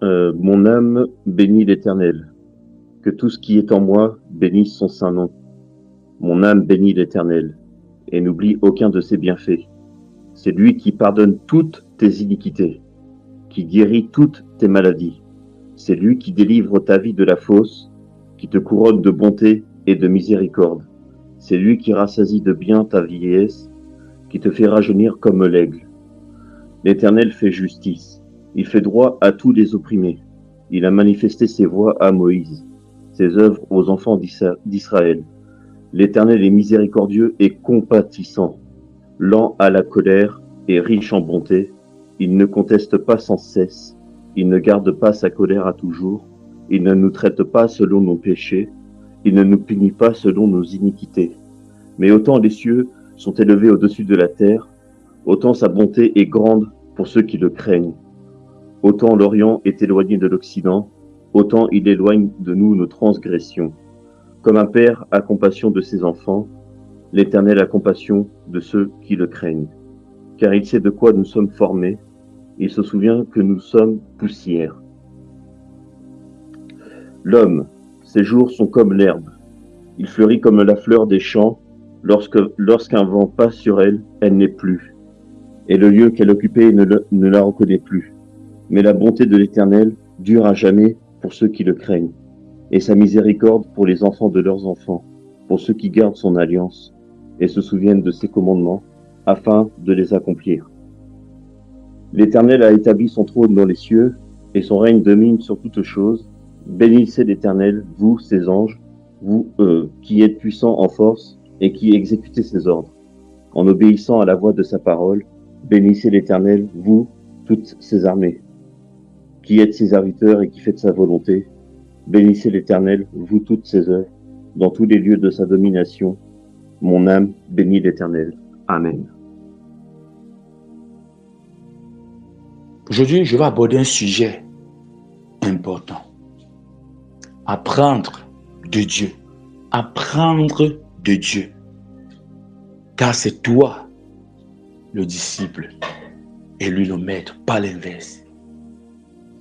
Mon âme bénit l'Éternel. Que tout ce qui est en moi bénisse son saint nom. Mon âme bénit l'Éternel, et n'oublie aucun de ses bienfaits. C'est lui qui pardonne toutes tes iniquités, qui guérit toutes tes maladies. C'est lui qui délivre ta vie de la fosse, qui te couronne de bonté et de miséricorde. C'est lui qui rassasie de bien ta vieillesse, qui te fait rajeunir comme l'aigle. L'Éternel fait justice, il fait droit à tous les opprimés. Il a manifesté ses voies à Moïse, ses œuvres aux enfants d'Israël. L'Éternel est miséricordieux et compatissant, lent à la colère et riche en bonté. Il ne conteste pas sans cesse, il ne garde pas sa colère à toujours, il ne nous traite pas selon nos péchés, il ne nous punit pas selon nos iniquités. Mais autant les cieux sont élevés au-dessus de la terre, autant sa bonté est grande pour ceux qui le craignent. Autant l'Orient est éloigné de l'Occident, autant il éloigne de nous nos transgressions. Comme un père a compassion de ses enfants, l'Éternel a compassion de ceux qui le craignent. Car il sait de quoi nous sommes formés, il se souvient que nous sommes poussière. L'homme, ses jours sont comme l'herbe, il fleurit comme la fleur des champs, lorsqu'un vent passe sur elle, elle n'est plus, et le lieu qu'elle occupait ne la reconnaît plus. Mais la bonté de l'Éternel dure à jamais pour ceux qui le craignent, et sa miséricorde pour les enfants de leurs enfants, pour ceux qui gardent son alliance et se souviennent de ses commandements, afin de les accomplir. L'Éternel a établi son trône dans les cieux, et son règne domine sur toutes choses. Bénissez l'Éternel, vous, ses anges, vous qui êtes puissants en force et qui exécutez ses ordres. En obéissant à la voix de sa parole, bénissez l'Éternel, vous, toutes ses armées, qui êtes ses serviteurs et qui faites sa volonté. Bénissez l'Éternel, vous toutes ses œuvres, dans tous les lieux de sa domination. Mon âme bénit l'Éternel. Amen. Aujourd'hui, je vais aborder un sujet important. Apprendre de Dieu. Apprendre de Dieu. Car c'est toi, le disciple, et lui le maître, pas l'inverse.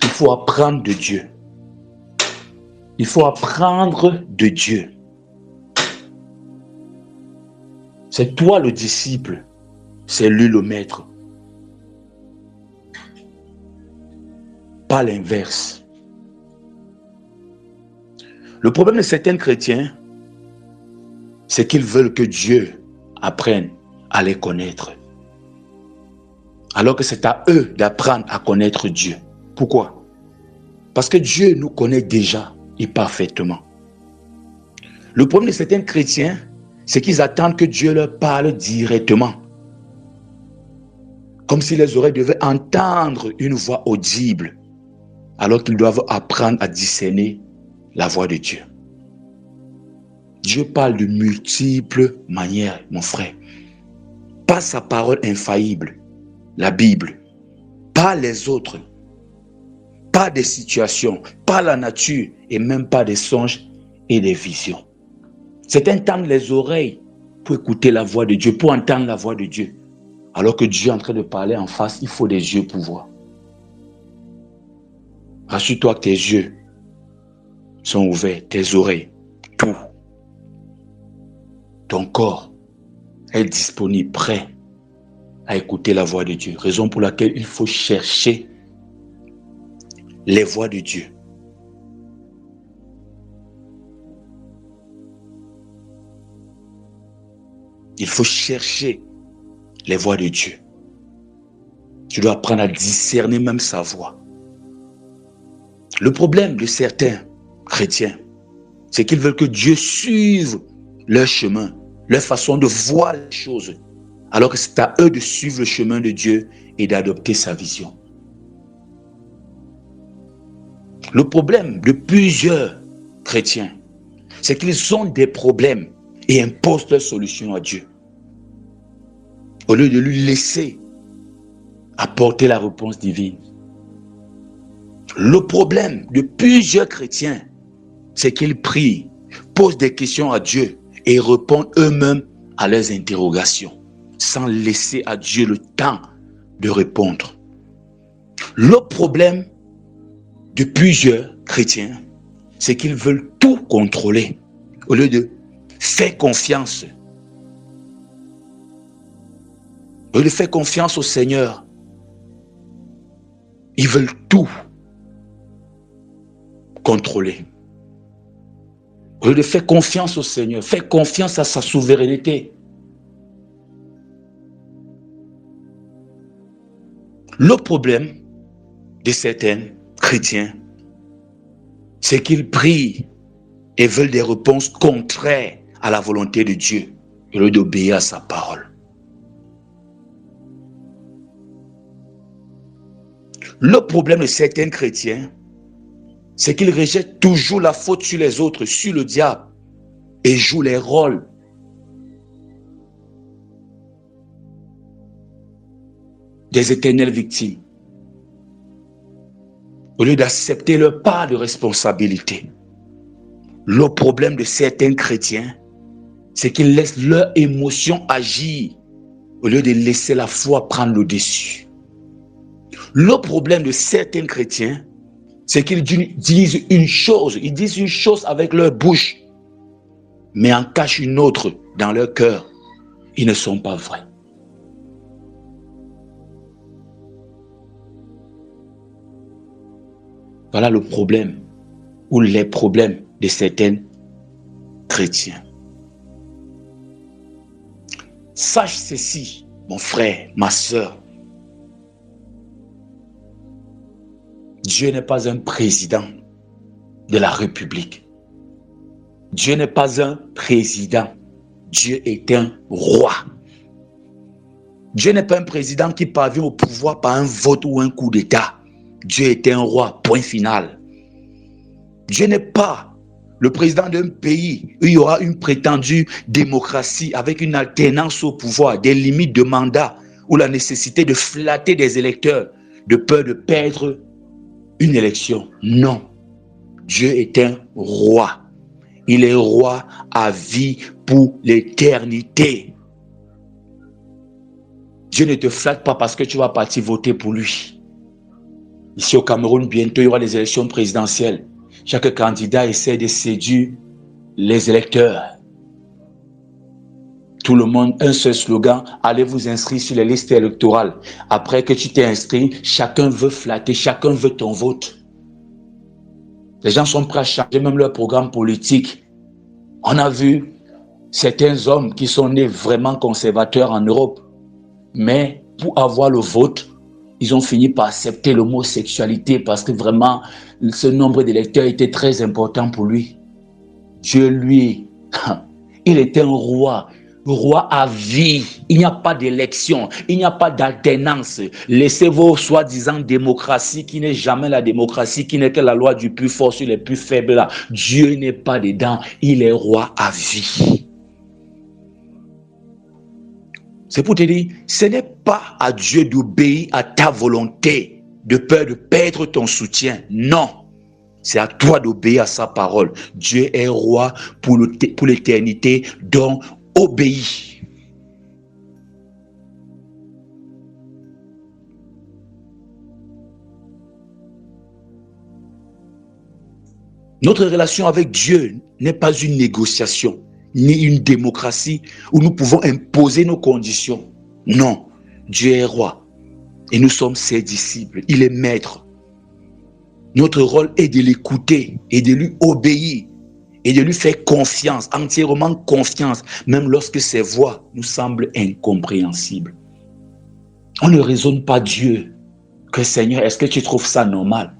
Il faut apprendre de Dieu. Il faut apprendre de Dieu. C'est toi le disciple, c'est lui le maître. Pas l'inverse. Le problème de certains chrétiens, c'est qu'ils veulent que Dieu apprenne à les connaître. Alors que c'est à eux d'apprendre à connaître Dieu. Pourquoi? Parce que Dieu nous connaît déjà et parfaitement. Le problème de certains chrétiens, c'est qu'ils attendent que Dieu leur parle directement. Comme si les oreilles devaient entendre une voix audible, alors qu'ils doivent apprendre à discerner la voix de Dieu. Dieu parle de multiples manières, mon frère. Pas sa parole infaillible, la Bible, pas les autres, pas des situations, pas la nature et même pas des songes et des visions. Certains tendent les oreilles pour écouter la voix de Dieu, pour entendre la voix de Dieu. Alors que Dieu est en train de parler en face, il faut des yeux pour voir. Rassure-toi que tes yeux sont ouverts, tes oreilles, tout. Ton corps est disponible, prêt à écouter la voix de Dieu. Raison pour laquelle il faut chercher les voix de Dieu. Il faut chercher les voix de Dieu. Tu dois apprendre à discerner même sa voix. Le problème de certains chrétiens, c'est qu'ils veulent que Dieu suive leur chemin, leur façon de voir les choses, alors que c'est à eux de suivre le chemin de Dieu et d'adopter sa vision. Le problème de plusieurs chrétiens, c'est qu'ils ont des problèmes et imposent leur solution à Dieu, au lieu de lui laisser apporter la réponse divine. Le problème de plusieurs chrétiens, c'est qu'ils prient, posent des questions à Dieu et répondent eux-mêmes à leurs interrogations, sans laisser à Dieu le temps de répondre. Le problème de plusieurs chrétiens, c'est qu'ils veulent tout contrôler au lieu de faire confiance. Au lieu de faire confiance au Seigneur, ils veulent tout contrôler. Au lieu de faire confiance au Seigneur, faire confiance à sa souveraineté. Le problème de certains chrétiens, c'est qu'ils prient et veulent des réponses contraires à la volonté de Dieu, au lieu d'obéir à sa parole. Le problème de certains chrétiens, c'est qu'ils rejettent toujours la faute sur les autres, sur le diable, et jouent les rôles des éternelles victimes, au lieu d'accepter leur part de responsabilité. Le problème de certains chrétiens, c'est qu'ils laissent leurs émotions agir, au lieu de laisser la foi prendre le dessus. Le problème de certains chrétiens, c'est qu'ils disent une chose avec leur bouche, mais en cachent une autre dans leur cœur. Ils ne sont pas vrais. Voilà le problème, ou les problèmes de certains chrétiens. Sache ceci, mon frère, ma sœur. Dieu n'est pas un président de la République. Dieu n'est pas un président. Dieu est un roi. Dieu n'est pas un président qui parvient au pouvoir par un vote ou un coup d'État. Dieu est un roi, point final. Dieu n'est pas le président d'un pays où il y aura une prétendue démocratie avec une alternance au pouvoir, des limites de mandat ou la nécessité de flatter des électeurs de peur de perdre une élection. Non. Dieu est un roi. Il est roi à vie pour l'éternité. Dieu ne te flatte pas parce que tu vas partir voter pour lui. Ici au Cameroun, bientôt, il y aura les élections présidentielles. Chaque candidat essaie de séduire les électeurs. Tout le monde, un seul slogan, allez vous inscrire sur les listes électorales. Après que tu t'es inscrit, chacun veut flatter, chacun veut ton vote. Les gens sont prêts à changer même leur programme politique. On a vu certains hommes qui sont nés vraiment conservateurs en Europe. Mais pour avoir le vote, ils ont fini par accepter l'homosexualité parce que vraiment, ce nombre d'électeurs était très important pour lui. Dieu, lui, il était un roi à vie. Il n'y a pas d'élection, il n'y a pas d'alternance. Laissez vos soi-disant démocratie qui n'est jamais la démocratie, qui n'est que la loi du plus fort sur les plus faibles là. Dieu n'est pas dedans, il est roi à vie. C'est pour te dire, ce n'est pas à Dieu d'obéir à ta volonté, de peur de perdre ton soutien. Non, c'est à toi d'obéir à sa parole. Dieu est roi pour l'éternité, donc obéis. Notre relation avec Dieu n'est pas une négociation, ni une démocratie où nous pouvons imposer nos conditions. Non, Dieu est roi et nous sommes ses disciples. Il est maître. Notre rôle est de l'écouter et de lui obéir et de lui faire confiance, entièrement confiance, même lorsque ses voix nous semblent incompréhensibles. On ne raisonne pas Dieu que Seigneur, est-ce que tu trouves ça normal?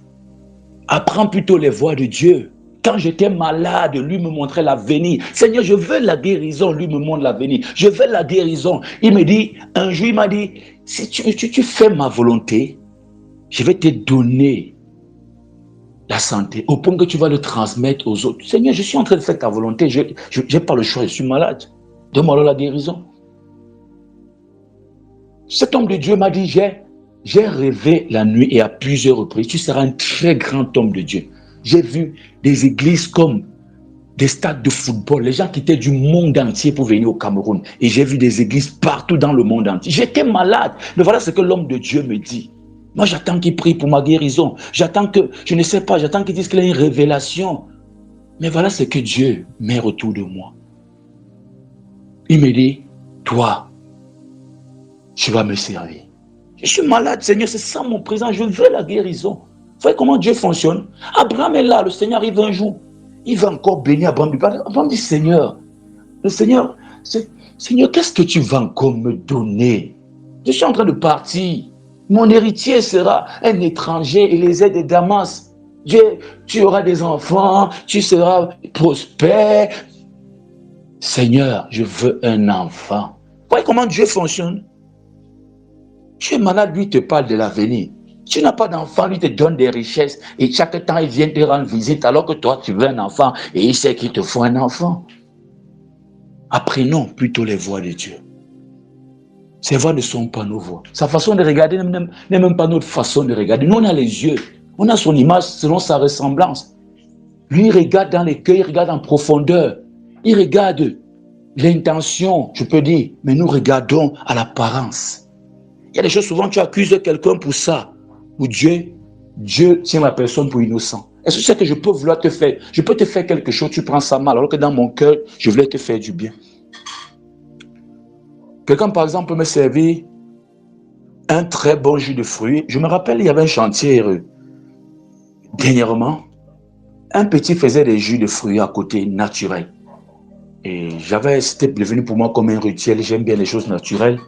Apprends plutôt les voix de Dieu. Quand j'étais malade, lui me montrait l'avenir. Seigneur, je veux la guérison. Lui me montre l'avenir. Je veux la guérison. Il me dit, un jour, il m'a dit, si tu fais ma volonté, je vais te donner la santé, au point que tu vas le transmettre aux autres. Seigneur, je suis en train de faire ta volonté. Je n'ai pas le choix, je suis malade. Donne-moi la guérison. Cet homme de Dieu m'a dit, j'ai rêvé la nuit et à plusieurs reprises, tu seras un très grand homme de Dieu. J'ai vu des églises comme des stades de football, les gens quittaient du monde entier pour venir au Cameroun. Et j'ai vu des églises partout dans le monde entier. J'étais malade. Mais voilà ce que l'homme de Dieu me dit. Moi, j'attends qu'il prie pour ma guérison. J'attends que, je ne sais pas, j'attends qu'il dise qu'il a une révélation. Mais voilà ce que Dieu met autour de moi. Il me dit, toi, tu vas me servir. Je suis malade, Seigneur, c'est ça mon présent, je veux la guérison. Vous voyez comment Dieu fonctionne? Abraham est là, le Seigneur arrive un jour. Il va encore bénir Abraham. Abraham dit, Seigneur, le Seigneur, Seigneur, qu'est-ce que tu vas encore me donner? Je suis en train de partir. Mon héritier sera un étranger, Eliezer de Damas. Tu auras des enfants, tu seras prospère. Seigneur, je veux un enfant. Vous voyez comment Dieu fonctionne? Tu es malade, lui te parle de l'avenir. Tu n'as pas d'enfant, lui te donne des richesses et chaque temps il vient te rendre visite alors que toi tu veux un enfant et il sait qu'il te faut un enfant. Apprenons plutôt les voies de Dieu. Ces voies ne sont pas nos voies. Sa façon de regarder n'est même pas notre façon de regarder. Nous on a les yeux, on a son image selon sa ressemblance. Lui il regarde dans les cœurs, il regarde en profondeur. Il regarde l'intention, je peux dire, mais nous regardons à l'apparence. Il y a des choses, souvent tu accuses quelqu'un pour ça. Ou Dieu tient la personne pour innocent. Est-ce que c'est que je peux vouloir te faire? Je peux te faire quelque chose, tu prends ça mal, alors que dans mon cœur, je voulais te faire du bien. Quelqu'un, par exemple, peut me servir un très bon jus de fruits. Je me rappelle, il y avait un chantier dernièrement. Un petit faisait des jus de fruits à côté, naturels. Et c'était devenu pour moi comme un rituel. J'aime bien les choses naturelles.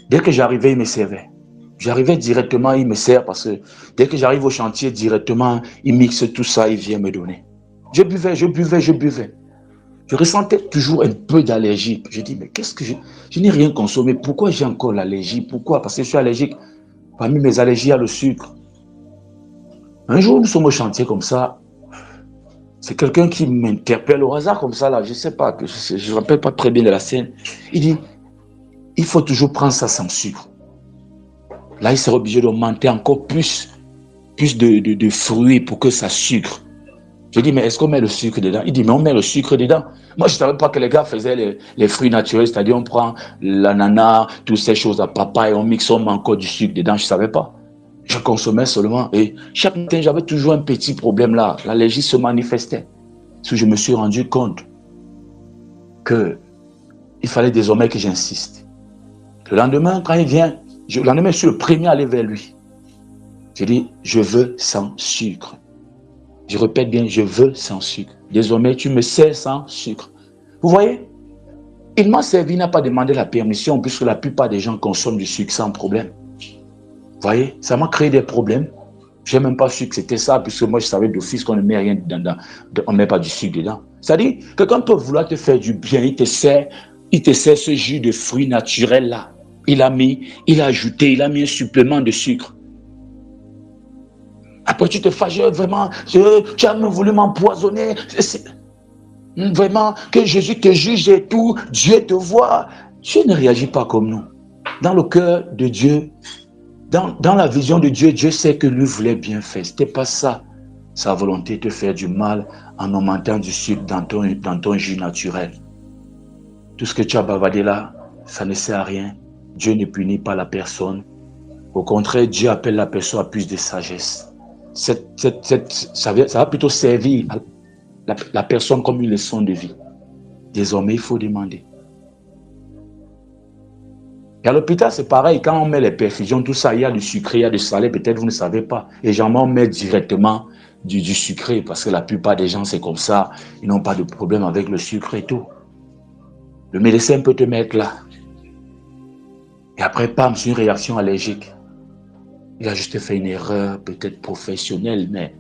Dès que j'arrivais, il me servait. J'arrivais directement, il me sert parce que dès que j'arrive au chantier, directement, il mixe tout ça, il vient me donner. Je buvais. Je ressentais toujours un peu d'allergie. Je dis, mais qu'est-ce que je n'ai rien consommé. Pourquoi j'ai encore l'allergie? Pourquoi? Parce que je suis allergique. Parmi mes allergies, il y a le sucre. Un jour, nous sommes au chantier comme ça. C'est quelqu'un qui m'interpelle au hasard comme ça, là. Je ne sais pas, je ne me rappelle pas très bien de la scène. Il dit, il faut toujours prendre ça sans sucre. Là, il sera obligé d'augmenter encore plus de fruits pour que ça sucre. Je dis, mais est-ce qu'on met le sucre dedans? Il dit, mais on met le sucre dedans. Moi, je ne savais pas que les gars faisaient les fruits naturels, c'est-à-dire on prend l'ananas, toutes ces choses à papaye, on mixe, on met encore du sucre dedans. Je ne savais pas. Je consommais seulement. Et chaque matin, j'avais toujours un petit problème là. L'allergie se manifestait. Parce que je me suis rendu compte qu'il fallait désormais que j'insiste. Le lendemain, quand il vient, le lendemain, je suis le premier à aller vers lui. Je dis, je veux sans sucre. Je répète bien, je veux sans sucre. Désormais, tu me sers sans sucre. Vous voyez? Il m'a servi, il n'a pas demandé la permission, puisque la plupart des gens consomment du sucre sans problème. Vous voyez? Ça m'a créé des problèmes. Je n'ai même pas su que c'était ça, puisque moi, je savais d'office qu'on ne met rien dedans. On ne met pas du sucre dedans. C'est-à-dire, quelqu'un peut vouloir te faire du bien, il te sert ce jus de fruits naturel là. Il a ajouté, il a mis un supplément de sucre. Après, tu te fâches, vraiment, tu as voulu m'empoisonner. Vraiment, que Jésus te juge et tout, Dieu te voit. Dieu ne réagit pas comme nous. Dans le cœur de Dieu, dans la vision de Dieu, Dieu sait que lui voulait bien faire. Ce n'était pas ça, sa volonté de te faire du mal en augmentant du sucre dans ton jus naturel. Tout ce que tu as bavardé là, ça ne sert à rien. Dieu ne punit pas la personne. Au contraire, Dieu appelle la personne à plus de sagesse. Ça va plutôt servir la personne comme une leçon de vie. Désormais, il faut demander. Et à l'hôpital, c'est pareil. Quand on met les perfusions, tout ça, il y a du sucré, il y a du salé. Peut-être vous ne savez pas. Et généralement, on met directement du sucré parce que la plupart des gens, c'est comme ça. Ils n'ont pas de problème avec le sucre et tout. Le médecin peut te mettre là. Et après, pam, c'est une réaction allergique. Il a juste fait une erreur, peut-être professionnelle, mais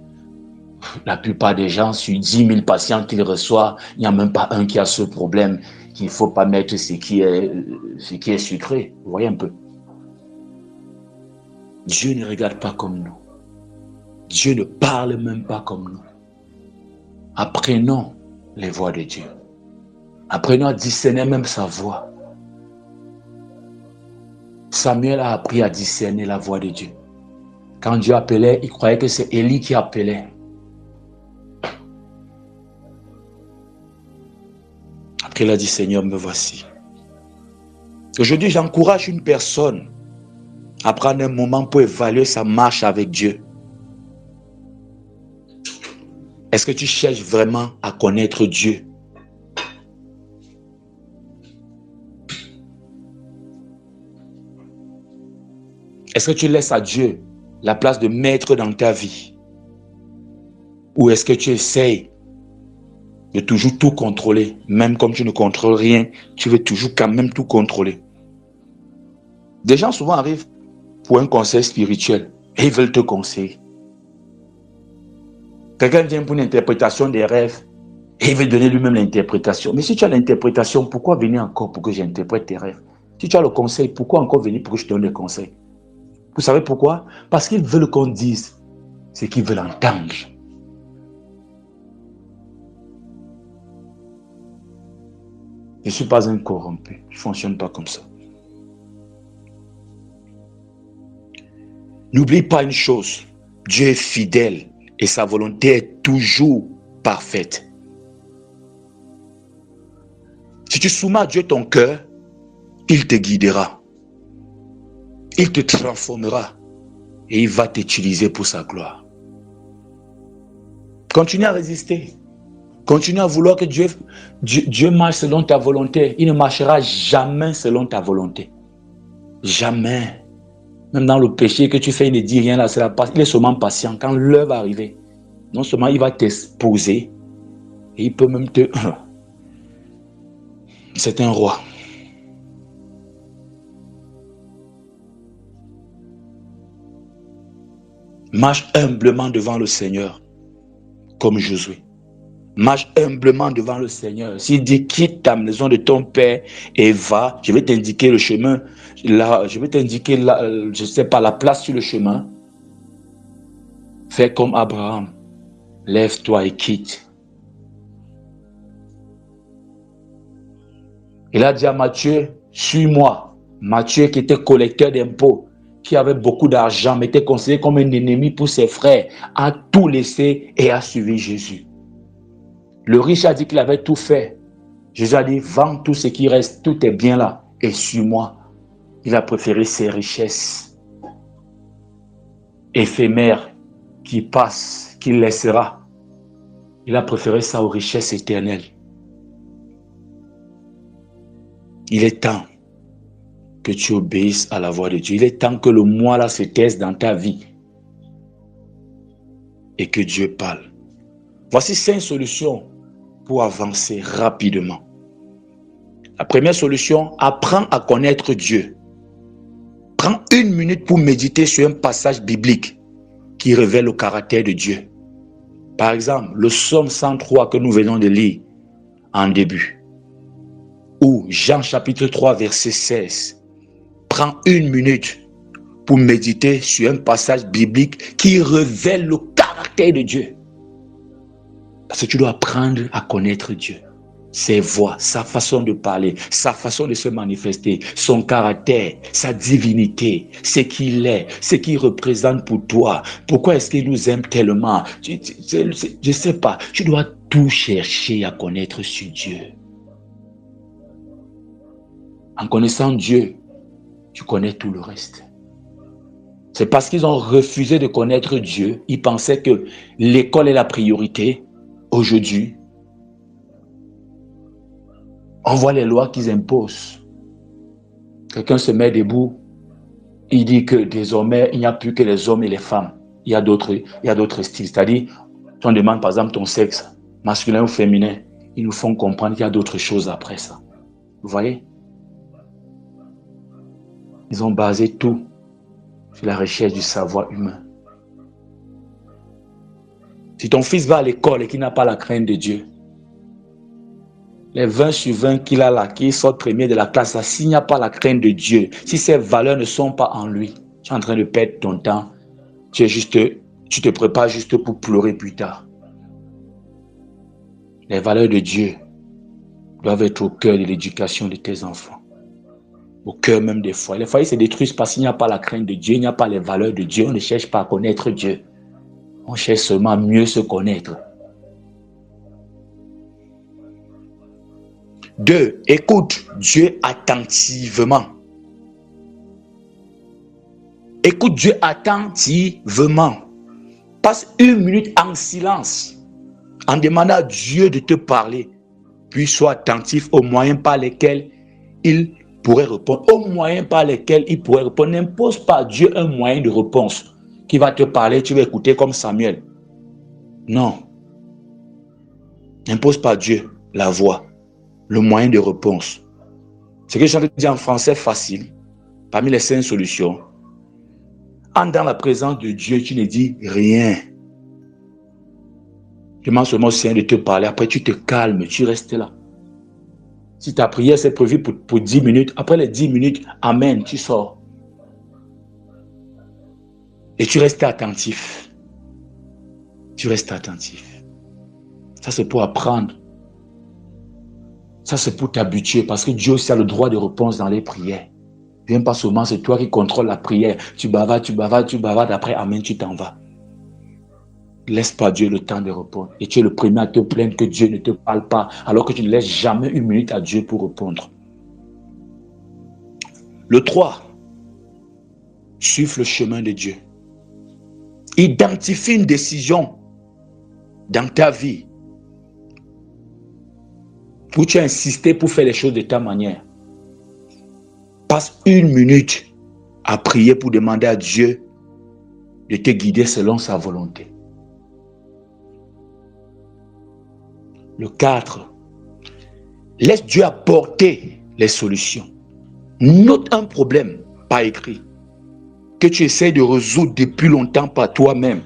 la plupart des gens, sur 10 000 patients qu'il reçoit, il n'y a même pas un qui a ce problème, qu'il ne faut pas mettre ce qui est sucré. Vous voyez un peu. Dieu ne regarde pas comme nous. Dieu ne parle même pas comme nous. Apprenons les voies de Dieu. Apprenons à discerner même sa voix. Samuel a appris à discerner la voix de Dieu. Quand Dieu appelait, il croyait que c'est Élie qui appelait. Après, il a dit, Seigneur, me voici. Aujourd'hui, j'encourage une personne à prendre un moment pour évaluer sa marche avec Dieu. Est-ce que tu cherches vraiment à connaître Dieu? Est-ce que tu laisses à Dieu la place de maître dans ta vie? Ou est-ce que tu essayes de toujours tout contrôler? Même comme tu ne contrôles rien, tu veux toujours quand même tout contrôler. Des gens souvent arrivent pour un conseil spirituel et ils veulent te conseiller. Quelqu'un vient pour une interprétation des rêves et il veut donner lui-même l'interprétation. Mais si tu as l'interprétation, pourquoi venir encore pour que j'interprète tes rêves? Si tu as le conseil, pourquoi encore venir pour que je te donne des conseils? Vous savez pourquoi? Parce qu'ils veulent qu'on dise ce qu'ils veulent entendre. Je ne suis pas un corrompu. Je ne fonctionne pas comme ça. N'oublie pas une chose. Dieu est fidèle et sa volonté est toujours parfaite. Si tu soumets à Dieu ton cœur, il te guidera. Il te transformera et il va t'utiliser pour sa gloire. Continue à résister. Continue à vouloir que Dieu marche selon ta volonté. Il ne marchera jamais selon ta volonté. Jamais. Même dans le péché que tu fais, il ne dit rien là. Il est seulement patient. Quand l'heure va arriver, non seulement il va t'exposer, et il peut même te... C'est un roi. Marche humblement devant le Seigneur, comme Josué. Marche humblement devant le Seigneur. S'il dit quitte ta maison de ton père et va, je vais t'indiquer le chemin. Là, je vais t'indiquer je ne sais pas, la place sur le chemin. Fais comme Abraham. Lève-toi et quitte. Il a dit à Matthieu, suis-moi. Matthieu qui était collecteur d'impôts, qui avait beaucoup d'argent, mais était considéré comme un ennemi pour ses frères, a tout laissé et a suivi Jésus. Le riche a dit qu'il avait tout fait. Jésus a dit, vends tout ce qui reste, tout est bien là, et suis-moi. Il a préféré ses richesses éphémères qui passent, qu'il laissera. Il a préféré ça aux richesses éternelles. Il est temps que tu obéisses à la voix de Dieu. Il est temps que le moi là se taise dans ta vie et que Dieu parle. Voici 5 solutions pour avancer rapidement. La première solution, apprends à connaître Dieu. Prends 1 minute pour méditer sur un passage biblique qui révèle le caractère de Dieu. Par exemple, le psaume 103 que nous venons de lire en début. Ou Jean chapitre 3 verset 16. Prends 1 minute pour méditer sur un passage biblique qui révèle le caractère de Dieu. Parce que tu dois apprendre à connaître Dieu. Ses voix, sa façon de parler, sa façon de se manifester, son caractère, sa divinité, ce qu'il est, ce qu'il représente pour toi. Pourquoi est-ce qu'il nous aime tellement? Je ne sais pas. Tu dois tout chercher à connaître sur Dieu. En connaissant Dieu, tu connais tout le reste. C'est parce qu'ils ont refusé de connaître Dieu. Ils pensaient que l'école est la priorité. Aujourd'hui, on voit les lois qu'ils imposent. Quelqu'un se met debout, il dit que désormais, il n'y a plus que les hommes et les femmes. Il y a d'autres styles. C'est-à-dire, si on demande par exemple ton sexe, masculin ou féminin, ils nous font comprendre qu'il y a d'autres choses après ça. Vous voyez? Ils ont basé tout sur la recherche du savoir humain. Si ton fils va à l'école et qu'il n'a pas la crainte de Dieu, les 20 sur 20 qu'il a là, qui sort premier de la classe, s'il n'y a pas la crainte de Dieu, si ces valeurs ne sont pas en lui, tu es en train de perdre ton temps, tu te prépares juste pour pleurer plus tard. Les valeurs de Dieu doivent être au cœur de l'éducation de tes enfants. Au cœur même des foyers. Les foyers se détruisent parce qu'il n'y a pas la crainte de Dieu, il n'y a pas les valeurs de Dieu. On ne cherche pas à connaître Dieu. On cherche seulement à mieux se connaître. 2. Écoute Dieu attentivement. Écoute Dieu attentivement. Passe 1 minute en silence, en demandant à Dieu de te parler. Puis sois attentif aux moyens par lesquels il pourrait répondre. Aux moyens par lesquels il pourrait répondre. N'impose pas à Dieu un moyen de réponse qui va te parler, tu vas écouter comme Samuel. Non. N'impose pas à Dieu la voix, le moyen de réponse. Ce que je viens de dire en français facile, parmi les 5 solutions, entre dans la présence de Dieu, tu ne dis rien. Demande seulement au Seigneur de te parler. Après, tu te calmes, tu restes là. Si ta prière c'est prévu pour 10 minutes, après les 10 minutes, amen, tu sors. Et tu restes attentif. Tu restes attentif. Ça, c'est pour apprendre. Ça, c'est pour t'habituer, parce que Dieu aussi a le droit de réponse dans les prières. Viens pas seulement, c'est toi qui contrôles la prière. Tu bavardes, après, amen, tu t'en vas. Laisse pas Dieu le temps de répondre. Et tu es le premier à te plaindre que Dieu ne te parle pas, alors que tu ne laisses jamais 1 minute à Dieu pour répondre. Le 3, suive le chemin de Dieu. Identifie une décision dans ta vie où tu as insisté pour faire les choses de ta manière. Passe 1 minute à prier pour demander à Dieu de te guider selon sa volonté. Le 4, laisse Dieu apporter les solutions. Note un problème par écrit que tu essaies de résoudre depuis longtemps par toi-même.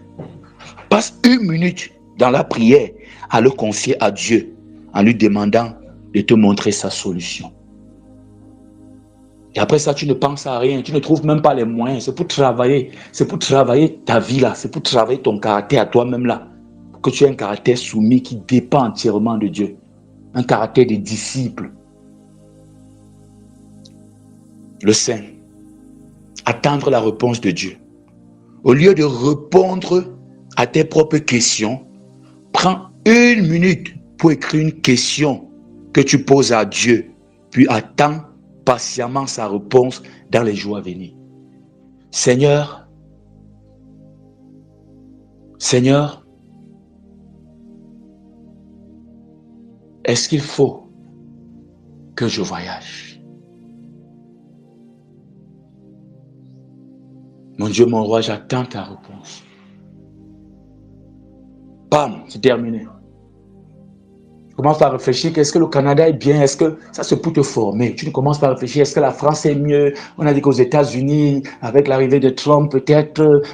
Passe 1 minute dans la prière à le confier à Dieu en lui demandant de te montrer sa solution. Et après ça, tu ne penses à rien, tu ne trouves même pas les moyens. C'est pour travailler ta vie là, c'est pour travailler ton caractère à toi-même là. Pour que tu aies un caractère soumis qui dépend entièrement de Dieu. Un caractère de disciple. Le 5. Attendre la réponse de Dieu. Au lieu de répondre à tes propres questions, prends 1 minute pour écrire une question que tu poses à Dieu, puis attends patiemment sa réponse dans les jours à venir. Seigneur, est-ce qu'il faut que je voyage? Mon Dieu, mon roi, j'attends ta réponse. Bam, c'est terminé. Commence à réfléchir, est-ce que le Canada est bien? Est-ce que ça c'est pour te former? Tu ne commences pas à réfléchir, est-ce que la France est mieux? On a dit qu'aux États-Unis, avec l'arrivée de Trump, peut-être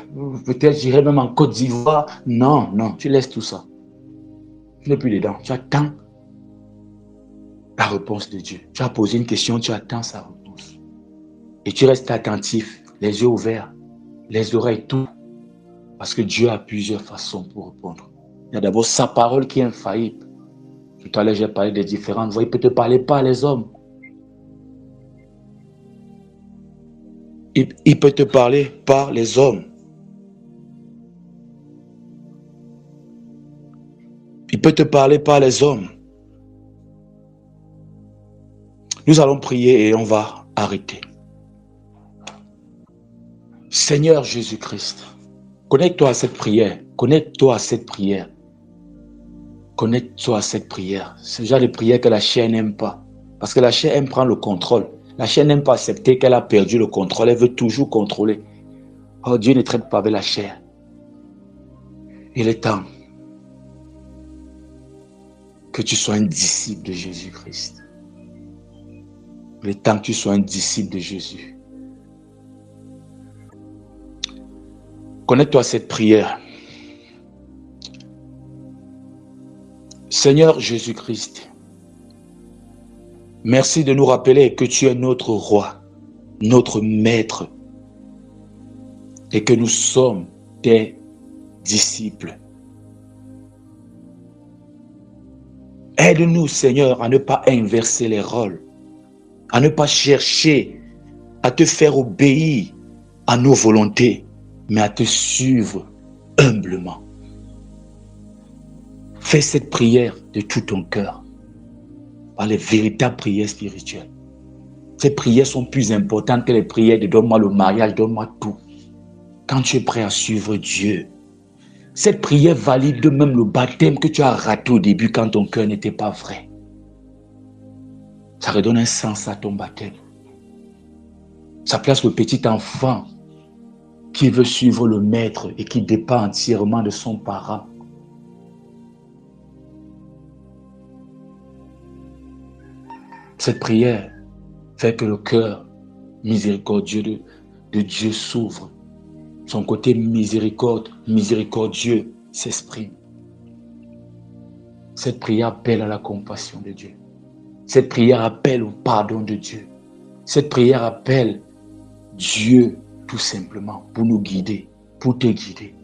j'irai même en Côte d'Ivoire. Non, tu laisses tout ça. Tu n'es plus dedans. Tu attends la réponse de Dieu. Tu as posé une question, tu attends sa réponse. Et tu restes attentif, les yeux ouverts, les oreilles, tout. Parce que Dieu a plusieurs façons pour répondre. Il y a d'abord sa parole qui est infaillible. Tout à l'heure, j'ai parlé des différentes voix. Il peut te parler par les hommes. Il peut te parler par les hommes. Il peut te parler par les hommes. Nous allons prier et on va arrêter. Seigneur Jésus-Christ, connecte-toi à cette prière. Connecte-toi à cette prière. Connecte-toi à cette prière. C'est le genre de prière que la chair n'aime pas. Parce que la chair aime prendre le contrôle. La chair n'aime pas accepter qu'elle a perdu le contrôle. Elle veut toujours contrôler. Oh, Dieu ne traite pas avec la chair. Il est temps que tu sois un disciple de Jésus-Christ. Il est temps que tu sois un disciple de Jésus. Connecte-toi à cette prière. Seigneur Jésus-Christ, merci de nous rappeler que tu es notre roi, notre maître, et que nous sommes tes disciples. Aide-nous, Seigneur, à ne pas inverser les rôles, à ne pas chercher à te faire obéir à nos volontés, mais à te suivre humblement. Fais cette prière de tout ton cœur, par les véritables prières spirituelles. Ces prières sont plus importantes que les prières de donne-moi le mariage, donne-moi tout. quand tu es prêt à suivre Dieu, cette prière valide même le baptême que tu as raté au début quand ton cœur n'était pas vrai. Ça redonne un sens à ton baptême. Ça place le petit enfant qui veut suivre le maître et qui dépend entièrement de son parent. Cette prière fait que le cœur miséricordieux de Dieu s'ouvre. Son côté miséricordieux s'exprime. Cette prière appelle à la compassion de Dieu. Cette prière appelle au pardon de Dieu. Cette prière appelle Dieu tout simplement pour nous guider, pour te guider.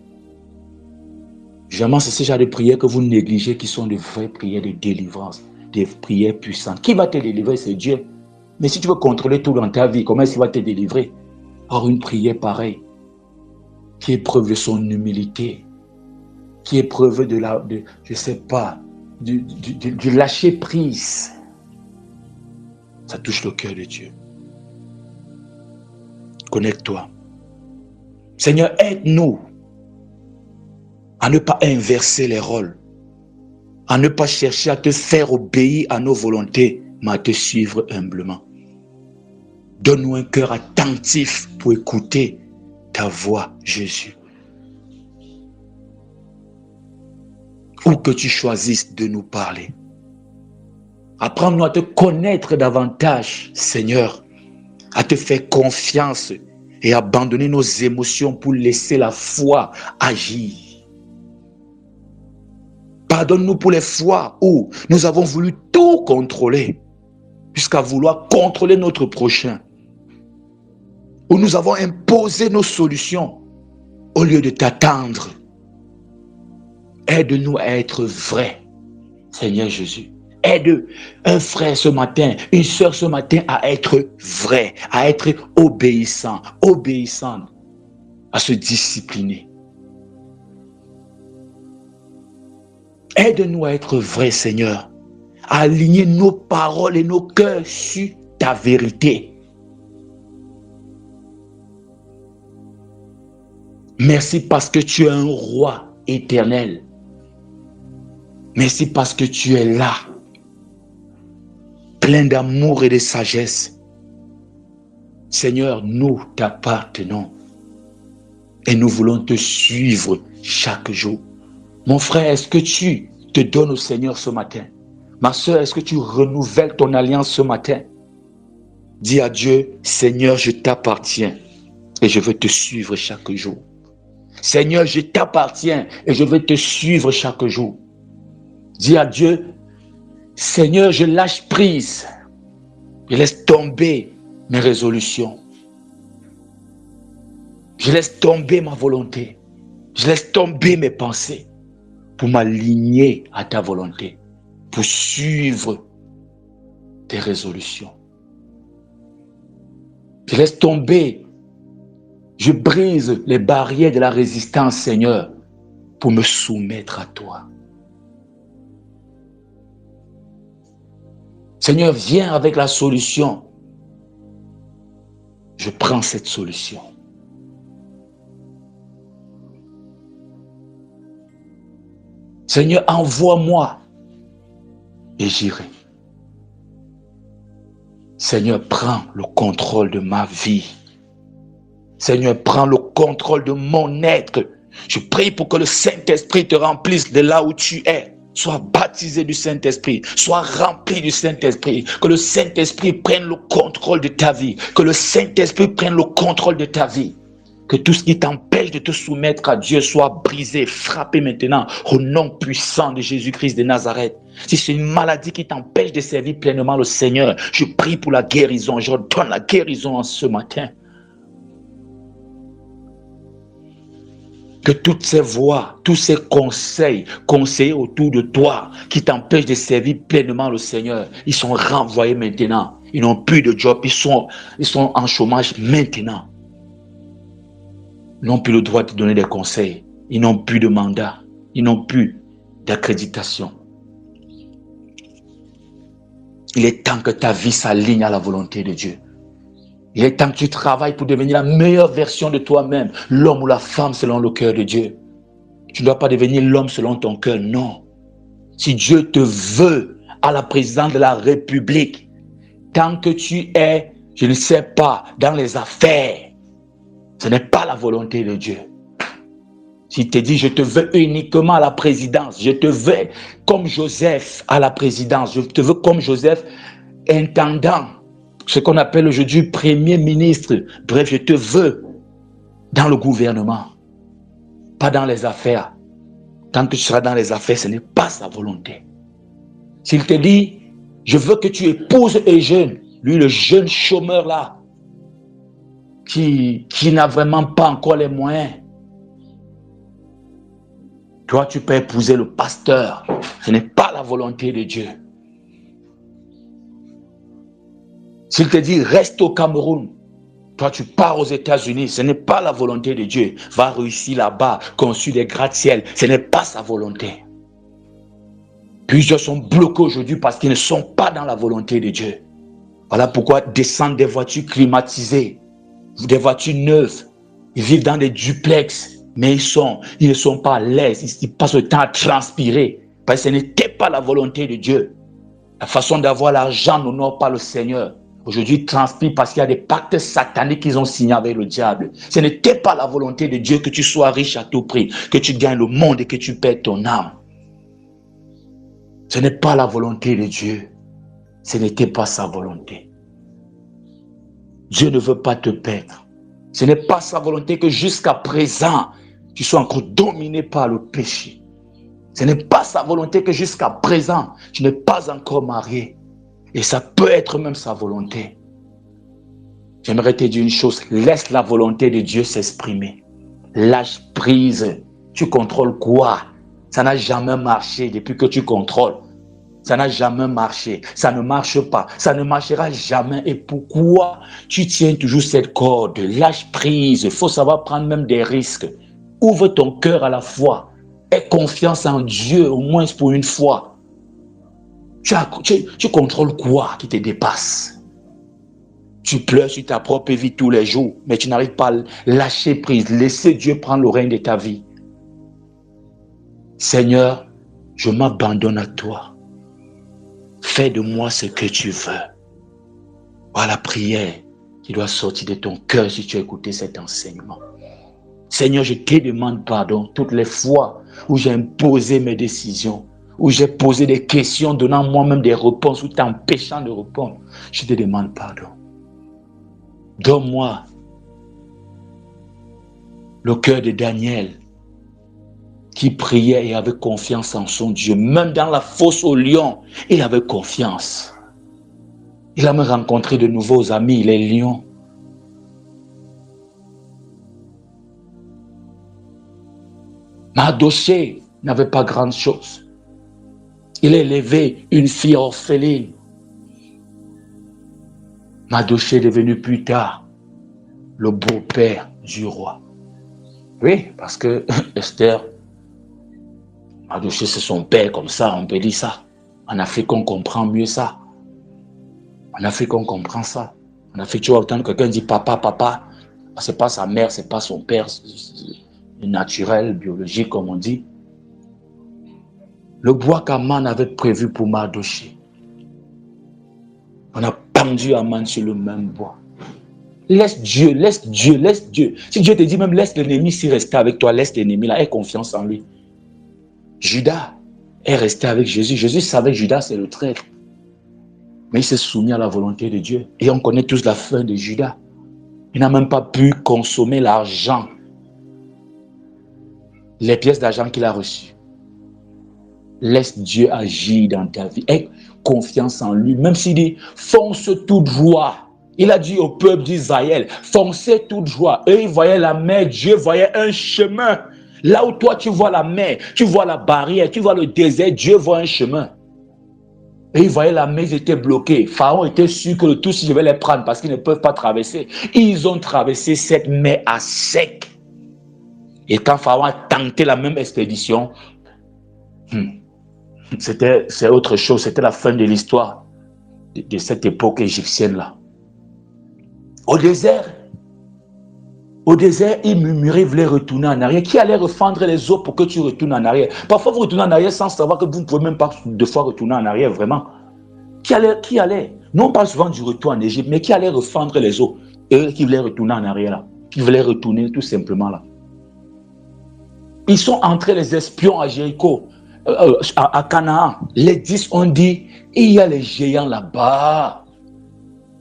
Jamais c'est ce genre de prières que vous négligez qui sont de vraies prières de délivrance, des prières puissantes. Qui va te délivrer? C'est Dieu. Mais si tu veux contrôler tout dans ta vie, comment est-ce qu'il va te délivrer? Or, une prière pareille, qui est preuve de son humilité, qui est preuve du lâcher prise. Ça touche le cœur de Dieu. Connecte-toi. Seigneur, aide-nous à ne pas inverser les rôles, à ne pas chercher à te faire obéir à nos volontés, mais à te suivre humblement. Donne-nous un cœur attentif pour écouter ta voix, Jésus. Ou que tu choisisses de nous parler. Apprends-nous à te connaître davantage, Seigneur, à te faire confiance et abandonner nos émotions pour laisser la foi agir. Pardonne-nous pour les fois où nous avons voulu tout contrôler, jusqu'à vouloir contrôler notre prochain, où nous avons imposé nos solutions au lieu de t'attendre. Aide-nous à être vrais, Seigneur Jésus. Aide un frère ce matin, une sœur ce matin à être vrai, à être obéissant, à se discipliner. Aide-nous à être vrais, Seigneur, à aligner nos paroles et nos cœurs sur ta vérité. Merci parce que tu es un roi éternel. Merci parce que tu es là, plein d'amour et de sagesse. Seigneur, nous t'appartenons et nous voulons te suivre chaque jour. Mon frère, est-ce que tu te donnes au Seigneur ce matin? Ma soeur, est-ce que tu renouvelles ton alliance ce matin? Dis à Dieu, Seigneur, je t'appartiens et je veux te suivre chaque jour. Seigneur, je t'appartiens et je veux te suivre chaque jour. Dis à Dieu, Seigneur, je lâche prise. Je laisse tomber mes résolutions. Je laisse tomber ma volonté. Je laisse tomber mes pensées pour m'aligner à ta volonté, pour suivre tes résolutions. Je laisse tomber, je brise les barrières de la résistance, Seigneur, pour me soumettre à toi. Seigneur, viens avec la solution. Je prends cette solution. Seigneur, envoie-moi et j'irai. Seigneur, prends le contrôle de ma vie. Seigneur, prends le contrôle de mon être. Je prie pour que le Saint-Esprit te remplisse de là où tu es. Sois baptisé du Saint-Esprit, sois rempli du Saint-Esprit, que le Saint-Esprit prenne le contrôle de ta vie, que le Saint-Esprit prenne le contrôle de ta vie, que tout ce qui t'empêche de te soumettre à Dieu soit brisé, frappé maintenant au nom puissant de Jésus-Christ de Nazareth. Si c'est une maladie qui t'empêche de servir pleinement le Seigneur, je prie pour la guérison, je donne la guérison en ce matin. Que toutes ces voix, tous ces conseils autour de toi qui t'empêchent de servir pleinement le Seigneur, ils sont renvoyés maintenant. Ils n'ont plus de job, ils sont en chômage maintenant. Ils n'ont plus le droit de donner des conseils. Ils n'ont plus de mandat. Ils n'ont plus d'accréditation. Il est temps que ta vie s'aligne à la volonté de Dieu. Il est temps que tu travailles pour devenir la meilleure version de toi-même, l'homme ou la femme selon le cœur de Dieu. Tu ne dois pas devenir l'homme selon ton cœur, non. Si Dieu te veut à la présidence de la République, tant que tu es, je ne sais pas, dans les affaires, ce n'est pas la volonté de Dieu. S'il te dit, je te veux uniquement à la présidence, je te veux comme Joseph à la présidence, je te veux comme Joseph intendant, ce qu'on appelle aujourd'hui premier ministre. Bref, je te veux dans le gouvernement, pas dans les affaires. Tant que tu seras dans les affaires, ce n'est pas sa volonté. S'il te dit, je veux que tu épouses Eugène, lui le jeune chômeur là, qui n'a vraiment pas encore les moyens. Toi, tu peux épouser le pasteur. Ce n'est pas la volonté de Dieu. S'il te dit, reste au Cameroun. Toi, tu pars aux États-Unis. Ce n'est pas la volonté de Dieu. Va réussir là-bas, construire des gratte-ciel. Ce n'est pas sa volonté. Plusieurs sont bloqués aujourd'hui parce qu'ils ne sont pas dans la volonté de Dieu. Voilà pourquoi descendent des voitures climatisées, des voitures neuves. Ils vivent dans des duplex. Mais ils ne sont pas à l'aise, ils passent le temps à transpirer, parce que ce n'était pas la volonté de Dieu. La façon d'avoir l'argent n'honore pas le Seigneur. Aujourd'hui, ils transpirent parce qu'il y a des pactes sataniques qu'ils ont signés avec le diable. Ce n'était pas la volonté de Dieu que tu sois riche à tout prix, que tu gagnes le monde et que tu perds ton âme. Ce n'est pas la volonté de Dieu. Ce n'était pas sa volonté. Dieu ne veut pas te perdre. Ce n'est pas sa volonté que jusqu'à présent, tu sois encore dominé par le péché. Ce n'est pas sa volonté que jusqu'à présent, tu n'es pas encore marié. Et ça peut être même sa volonté. J'aimerais te dire une chose, laisse la volonté de Dieu s'exprimer. Lâche prise. Tu contrôles quoi? Ça n'a jamais marché depuis que tu contrôles. Ça n'a jamais marché. Ça ne marche pas. Ça ne marchera jamais. Et pourquoi tu tiens toujours cette corde? Lâche prise. Il faut savoir prendre même des risques. Ouvre ton cœur à la foi. Aie confiance en Dieu, au moins pour une fois. Tu contrôles quoi qui te dépasse? Tu pleures sur ta propre vie tous les jours, mais tu n'arrives pas à lâcher prise. Laisser Dieu prendre le règne de ta vie. Seigneur, je m'abandonne à toi. Fais de moi ce que tu veux. Voilà la prière qui doit sortir de ton cœur si tu as écouté cet enseignement. Seigneur, je te demande pardon toutes les fois où j'ai imposé mes décisions, où j'ai posé des questions donnant moi-même des réponses ou t'empêchant de répondre. Je te demande pardon. Donne-moi le cœur de Daniel qui priait et avait confiance en son Dieu. Même dans la fosse au lion, il avait confiance. Il a même rencontré de nouveaux amis, les lions. Mardochée n'avait pas grande chose. Il a élevé une fille orpheline. Mardochée est devenu plus tard le beau-père du roi. Oui, parce que Esther, Mardochée c'est son père, comme ça, on peut dire ça. En Afrique, on comprend mieux ça. En Afrique, on comprend ça. En Afrique, tu vas entendre quelqu'un dire papa, papa. C'est pas sa mère, c'est pas son père. C'est naturel, biologique, comme on dit. Le bois qu'Aman avait prévu pour Mardochée. On a pendu Aman sur le même bois. Laisse Dieu, laisse Dieu, laisse Dieu. Si Dieu te dit même laisse l'ennemi s'y rester avec toi, laisse l'ennemi là, aie confiance en lui. Judas est resté avec Jésus. Jésus savait que Judas c'est le traître. Mais il s'est soumis à la volonté de Dieu. Et on connaît tous la fin de Judas. Il n'a même pas pu consommer l'argent. Les pièces d'argent qu'il a reçues. Laisse Dieu agir dans ta vie. Aie confiance en lui. Même s'il dit, fonce toute joie. Il a dit au peuple d'Israël, foncez toute joie. Eux, ils voyaient la mer, Dieu voyait un chemin. Là où toi, tu vois la mer, tu vois la barrière, tu vois le désert, Dieu voit un chemin. Et ils voyaient la mer, ils étaient bloqués. Pharaon était sûr que le Tout-Ci, je vais les prendre parce qu'ils ne peuvent pas traverser. Ils ont traversé cette mer à sec. Et quand Pharaon a tenté la même expédition, c'est autre chose, c'était la fin de l'histoire de cette époque égyptienne-là. Au désert, il murmurait, il voulait retourner en arrière. Qui allait refendre les eaux pour que tu retournes en arrière? Parfois, vous retournez en arrière sans savoir que vous ne pouvez même pas deux fois retourner en arrière, vraiment. Qui allait? Non, on parle souvent du retour en Égypte, mais qui allait refendre les eaux? Eux qui voulaient retourner en arrière, là. Qui voulaient retourner tout simplement, là. Ils sont entrés, les espions, à Jéricho, à Canaan. Les 10 ont dit, il y a les géants là-bas.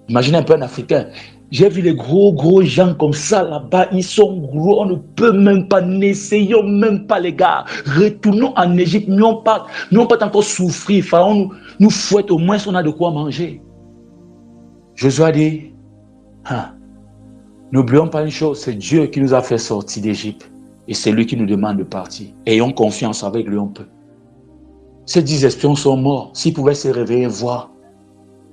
Imaginez un peu un Africain. J'ai vu les gros gens comme ça là-bas. Ils sont gros. On ne peut même pas. N'essayons même pas, les gars. Retournons en Égypte. Nous pas encore souffrir. Pharaon nous fouette. Au moins, on a de quoi manger. Josué a dit, n'oublions pas une chose. C'est Dieu qui nous a fait sortir d'Égypte. Et c'est lui qui nous demande de partir. Ayons confiance avec lui, on peut. Ces 10 espions sont morts. S'ils pouvaient se réveiller et voir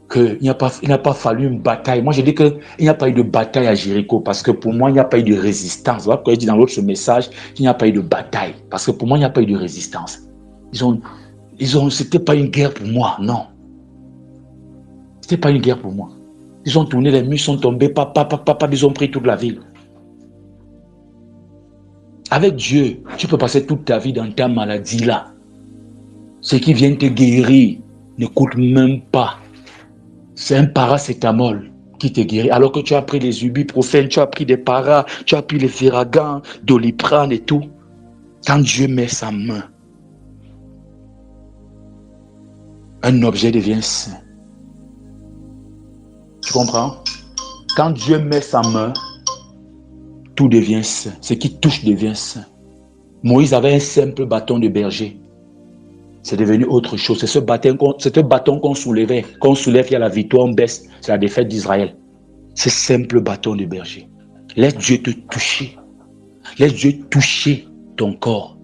qu'il n'a pas fallu une bataille. Moi, je dis qu'il n'y a pas eu de bataille à Jéricho parce que pour moi, il n'y a pas eu de résistance. Voilà pourquoi il dit dans l'autre message qu'il n'y a pas eu de bataille. Parce que pour moi, il n'y a pas eu de résistance. C'était pas une guerre pour moi, non. C'était pas une guerre pour moi. Ils ont tourné, les murs sont tombés, ils ont pris toute la ville. Avec Dieu, tu peux passer toute ta vie dans ta maladie là. Ce qui vient te guérir ne coûte même pas. C'est un paracétamol qui te guérit. Alors que tu as pris les ibuprofènes, tu as pris des paras, tu as pris les Ferragant, Doliprane et tout. Quand Dieu met sa main, un objet devient saint. Tu comprends? Quand Dieu met sa main, tout devient saint. Ce qui touche devient saint. Moïse avait un simple bâton de berger. C'est devenu autre chose. C'est ce bâton qu'on soulève, il y a la victoire, on baisse. C'est la défaite d'Israël. Ce simple bâton de berger. Laisse Dieu te toucher. Laisse Dieu toucher ton corps.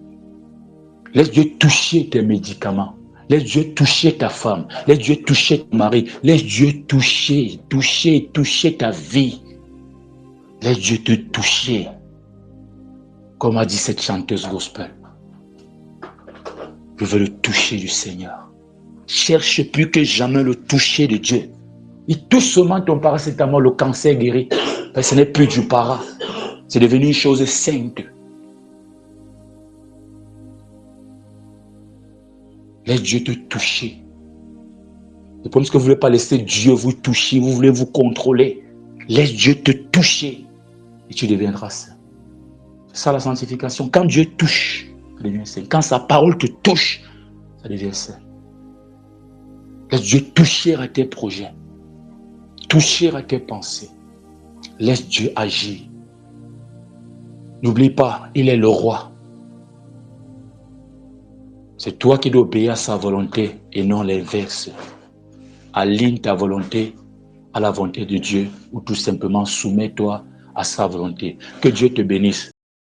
Laisse Dieu toucher tes médicaments. Laisse Dieu toucher ta femme. Laisse Dieu toucher ton mari. Laisse Dieu toucher ta vie. Laisse Dieu te toucher. Comme a dit cette chanteuse gospel. Je veux le toucher du Seigneur. Cherche plus que jamais le toucher de Dieu. Il touche seulement ton paracétamol, le cancer guéri. Mais ce n'est plus du para. C'est devenu une chose sainte. Laisse Dieu te toucher. C'est pour ça que vous ne voulez pas laisser Dieu vous toucher. Vous voulez vous contrôler. Laisse Dieu te toucher. Et tu deviendras saint. C'est ça la sanctification. Quand Dieu touche, ça devient saint. Quand sa parole te touche, ça devient saint. Laisse Dieu toucher à tes projets. Toucher à tes pensées. Laisse Dieu agir. N'oublie pas, il est le roi. C'est toi qui dois obéir à sa volonté et non l'inverse. Aligne ta volonté à la volonté de Dieu ou tout simplement soumets-toi à sa volonté. Que Dieu te bénisse.